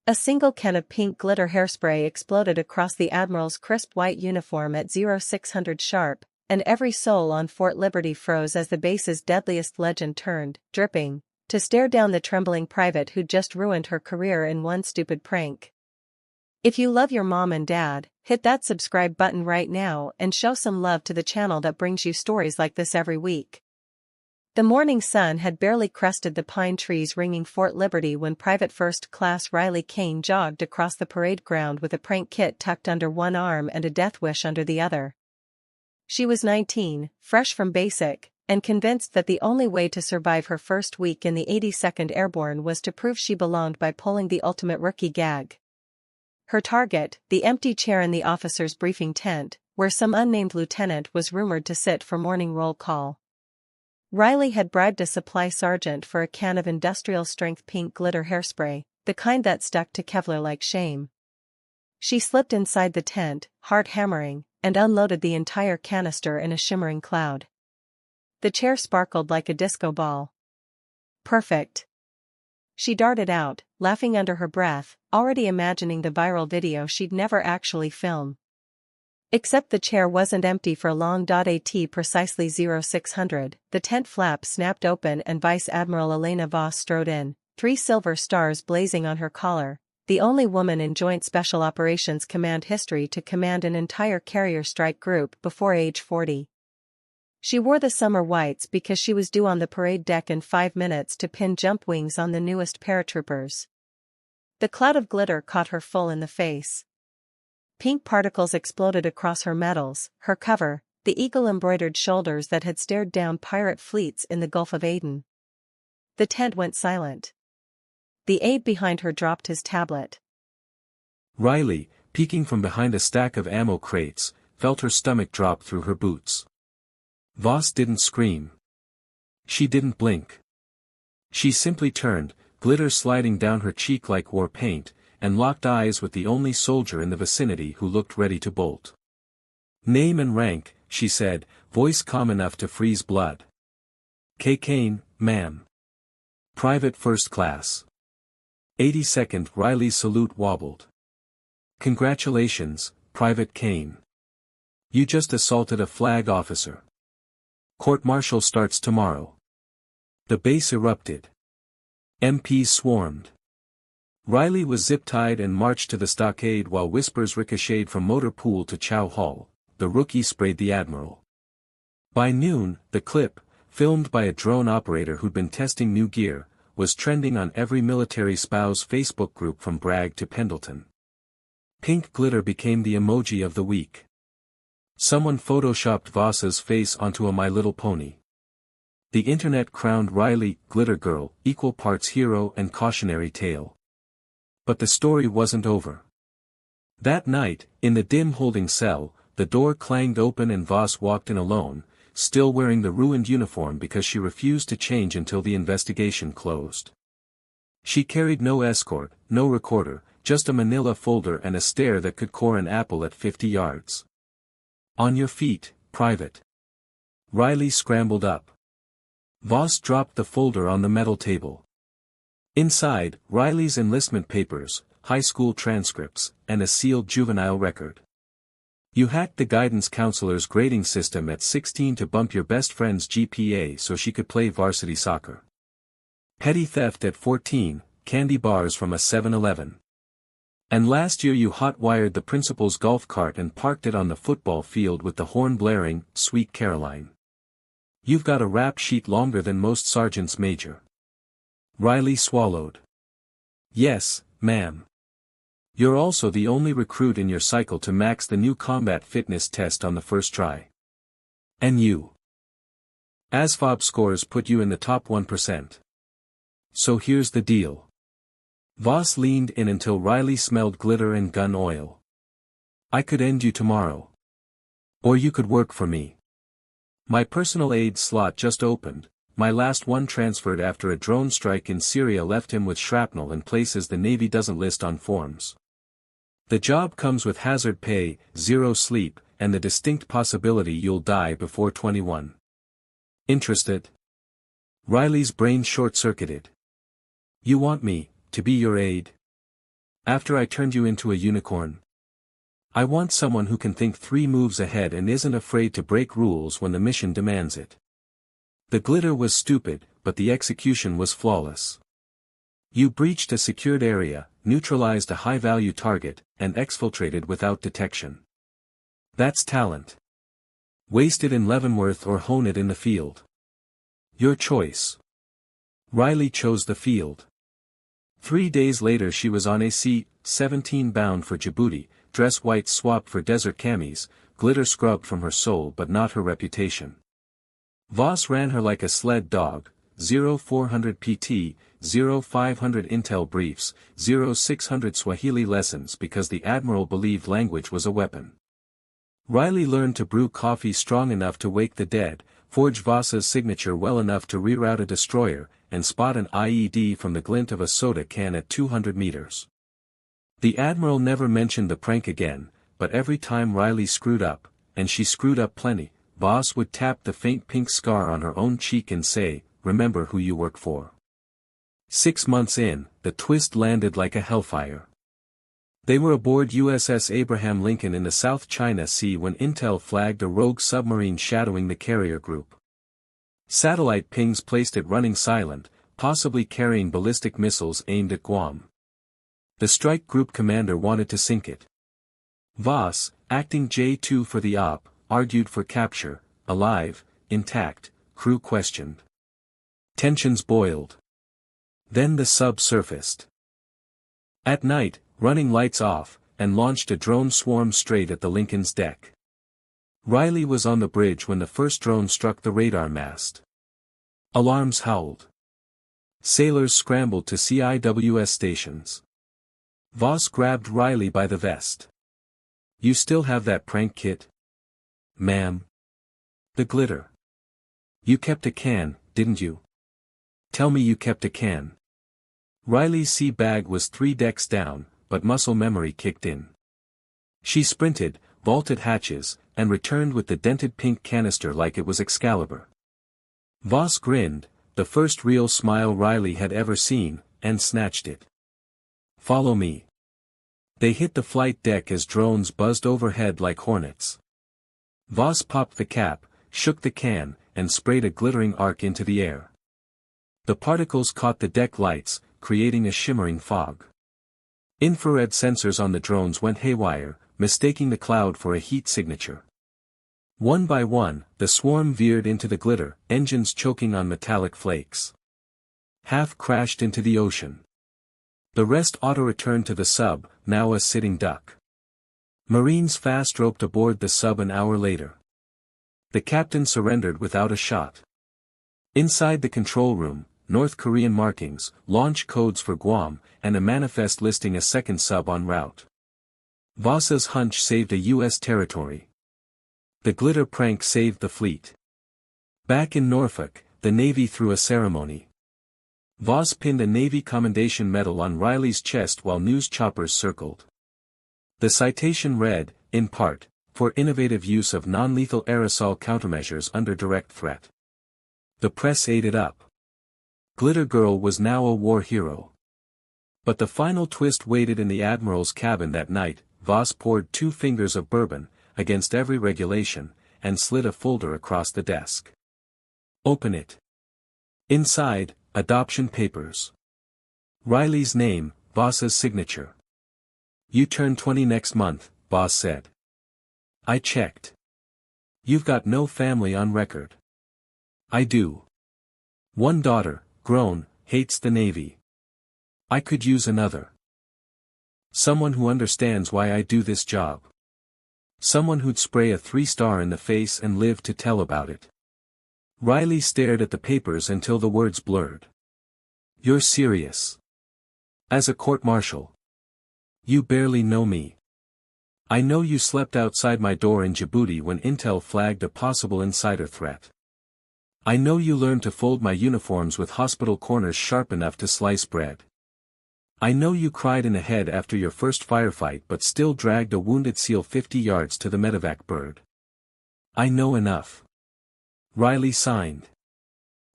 A single can of pink glitter hairspray exploded across the Admiral's crisp white uniform at 0600 sharp, and every soul on Fort Liberty froze as the base's deadliest legend turned, dripping, to stare down the trembling private who'd just ruined her career in one stupid prank. If you love your mom and dad, hit that subscribe button right now and show some love to the channel that brings you stories like this every week. The morning sun had barely crested the pine trees ringing Fort Liberty when Private First Class Riley Kane jogged across the parade ground with a prank kit tucked under one arm and a death wish under the other. She was 19, fresh from basic, and convinced that the only way to survive her first week in the 82nd Airborne was to prove she belonged by pulling the ultimate rookie gag. Her target, the empty chair in the officer's briefing tent, where some unnamed lieutenant was rumored to sit for morning roll call. Riley had bribed a supply sergeant for a can of industrial-strength pink glitter hairspray, the kind that stuck to Kevlar like shame. She slipped inside the tent, heart hammering, and unloaded the entire canister in a shimmering cloud. The chair sparkled like a disco ball. Perfect. She darted out, laughing under her breath, already imagining the viral video she'd never actually film. Except the chair wasn't empty for long. At precisely 0600, the tent flap snapped open and Vice Admiral Elena Voss strode in, 3 silver stars blazing on her collar, the only woman in Joint Special Operations Command history to command an entire carrier strike group before age 40. She wore the summer whites because she was due on the parade deck in 5 minutes to pin jump wings on the newest paratroopers. The cloud of glitter caught her full in the face. Pink particles exploded across her medals, her cover, the eagle-embroidered shoulders that had stared down pirate fleets in the Gulf of Aden. The tent went silent. The aide behind her dropped his tablet. Riley, peeking from behind a stack of ammo crates, felt her stomach drop through her boots. Voss didn't scream. She didn't blink. She simply turned, glitter sliding down her cheek like war paint, and locked eyes with the only soldier in the vicinity who looked ready to bolt. "Name and rank," she said, voice calm enough to freeze blood. "K. Kane, ma'am. Private First Class." 82nd. Riley's salute wobbled. "Congratulations, Private Kane. You just assaulted a flag officer. Court-martial starts tomorrow." The base erupted. MPs swarmed. Riley was zip-tied and marched to the stockade while whispers ricocheted from Motor Pool to Chow Hall. The rookie sprayed the Admiral. By noon, the clip, filmed by a drone operator who'd been testing new gear, was trending on every military spouse Facebook group from Bragg to Pendleton. Pink glitter became the emoji of the week. Someone photoshopped Voss's face onto a My Little Pony. The internet crowned Riley, Glitter Girl, equal parts hero and cautionary tale. But the story wasn't over. That night, in the dim holding cell, the door clanged open and Voss walked in alone, still wearing the ruined uniform because she refused to change until the investigation closed. She carried no escort, no recorder, just a manila folder and a stare that could core an apple at 50 yards. "On your feet, Private." Riley scrambled up. Voss dropped the folder on the metal table. Inside, Riley's enlistment papers, high school transcripts, and a sealed juvenile record. "You hacked the guidance counselor's grading system at 16 to bump your best friend's GPA so she could play varsity soccer. Petty theft at 14, candy bars from a 7-Eleven. And last year you hot-wired the principal's golf cart and parked it on the football field with the horn blaring, Sweet Caroline. You've got a rap sheet longer than most sergeants major." Riley swallowed. "Yes, ma'am. You're also the only recruit in your cycle to max the new combat fitness test on the first try. And you. ASFOB scores put you in the top 1%. So here's the deal." Voss leaned in until Riley smelled glitter and gun oil. "I could end you tomorrow. Or you could work for me. My personal aide slot just opened, my last one transferred after a drone strike in Syria left him with shrapnel in places the Navy doesn't list on forms. The job comes with hazard pay, 0 sleep, and the distinct possibility you'll die before 21. Interested?" Riley's brain short-circuited. "You want me to be your aide?" After I turned you into a unicorn? I want someone who can think 3 moves ahead and isn't afraid to break rules when the mission demands it. The glitter was stupid, but the execution was flawless. You breached a secured area, neutralized a high-value target, and exfiltrated without detection. That's talent. Waste it in Leavenworth or hone it in the field. Your choice. Riley chose the field. 3 days later she was on a C-17 bound for Djibouti, dress white swapped for desert camis, glitter scrubbed from her soul but not her reputation. Voss ran her like a sled dog, 0400 PT, 0500 Intel briefs, 0600 Swahili lessons because the Admiral believed language was a weapon. Riley learned to brew coffee strong enough to wake the dead, forge Voss's signature well enough to reroute a destroyer, and spot an IED from the glint of a soda can at 200 meters. The Admiral never mentioned the prank again, but every time Riley screwed up, and she screwed up plenty, Voss would tap the faint pink scar on her own cheek and say, "Remember who you work for." 6 months in, the twist landed like a hellfire. They were aboard USS Abraham Lincoln in the South China Sea when Intel flagged a rogue submarine shadowing the carrier group. Satellite pings placed it running silent, possibly carrying ballistic missiles aimed at Guam. The strike group commander wanted to sink it. Voss, acting J2 for the op, argued for capture, alive, intact, crew questioned. Tensions boiled. Then the sub surfaced. At night, running lights off, and launched a drone swarm straight at the Lincoln's deck. Riley was on the bridge when the first drone struck the radar mast. Alarms howled. Sailors scrambled to CIWS stations. Voss grabbed Riley by the vest. "You still have that prank kit?" "Ma'am." "The glitter. You kept a can, didn't you? Tell me you kept a can." Riley's sea bag was 3 decks down, but muscle memory kicked in. She sprinted, vaulted hatches, and returned with the dented pink canister like it was Excalibur. Voss grinned, the first real smile Riley had ever seen, and snatched it. "Follow me." They hit the flight deck as drones buzzed overhead like hornets. Voss popped the cap, shook the can, and sprayed a glittering arc into the air. The particles caught the deck lights, creating a shimmering fog. Infrared sensors on the drones went haywire, mistaking the cloud for a heat signature. One by one, the swarm veered into the glitter, engines choking on metallic flakes. Half crashed into the ocean. The rest auto-returned to the sub, now a sitting duck. Marines fast roped aboard the sub an hour later. The captain surrendered without a shot. Inside the control room, North Korean markings, launch codes for Guam, and a manifest listing a second sub en route. Voss's hunch saved a U.S. territory. The glitter prank saved the fleet. Back in Norfolk, the Navy threw a ceremony. Voss pinned a Navy Commendation Medal on Riley's chest while news choppers circled. The citation read, in part, for innovative use of non-lethal aerosol countermeasures under direct threat. The press ate it up. Glitter Girl was now a war hero. But the final twist waited in the Admiral's cabin that night. Voss poured 2 fingers of bourbon, against every regulation, and slid a folder across the desk. "Open it." Inside, adoption papers. Riley's name, Voss's signature. "You turn 20 next month," Voss said. I checked. "You've got no family on record." "I do. 1 daughter, grown, hates the Navy. I could use another. Someone who understands why I do this job. Someone who'd spray a 3-star in the face and live to tell about it." Riley stared at the papers until the words blurred. "You're serious? As a court-martial? You barely know me. I know you slept outside my door in Djibouti when Intel flagged a possible insider threat. I know you learned to fold my uniforms with hospital corners sharp enough to slice bread. I know you cried in the head after your first firefight but still dragged a wounded SEAL 50 yards to the medevac bird. I know enough." Riley signed.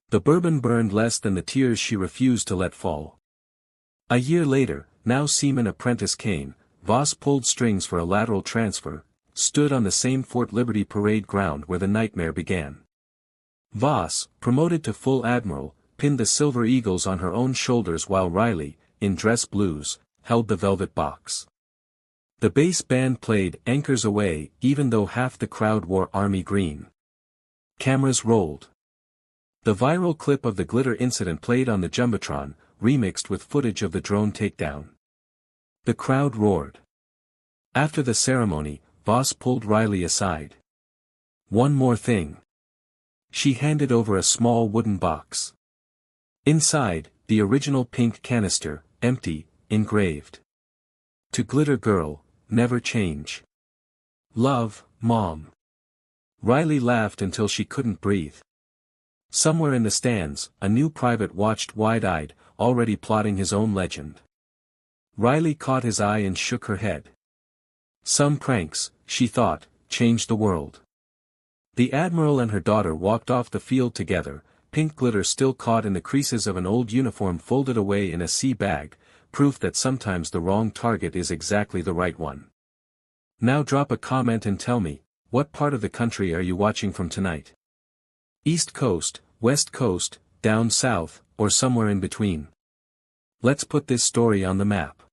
The bourbon burned less than the tears she refused to let fall. A year later, now seaman apprentice came, Voss pulled strings for a lateral transfer, stood on the same Fort Liberty parade ground where the nightmare began. Voss, promoted to full admiral, pinned the Silver Eagles on her own shoulders while Riley, in dress blues, held the velvet box. The bass band played Anchors Aweigh even though half the crowd wore army green. Cameras rolled. The viral clip of the glitter incident played on the Jumbotron, remixed with footage of the drone takedown. The crowd roared. After the ceremony, Voss pulled Riley aside. "One more thing." She handed over a small wooden box. Inside, the original pink canister, empty, engraved. "To Glitter Girl, never change. Love, Mom." Riley laughed until she couldn't breathe. Somewhere in the stands, a new private watched wide-eyed, already plotting his own legend. Riley caught his eye and shook her head. Some pranks, she thought, changed the world. The Admiral and her daughter walked off the field together, pink glitter still caught in the creases of an old uniform folded away in a sea bag, proof that sometimes the wrong target is exactly the right one. Now drop a comment and tell me, what part of the country are you watching from tonight? East Coast, West Coast, down south, or somewhere in between? Let's put this story on the map.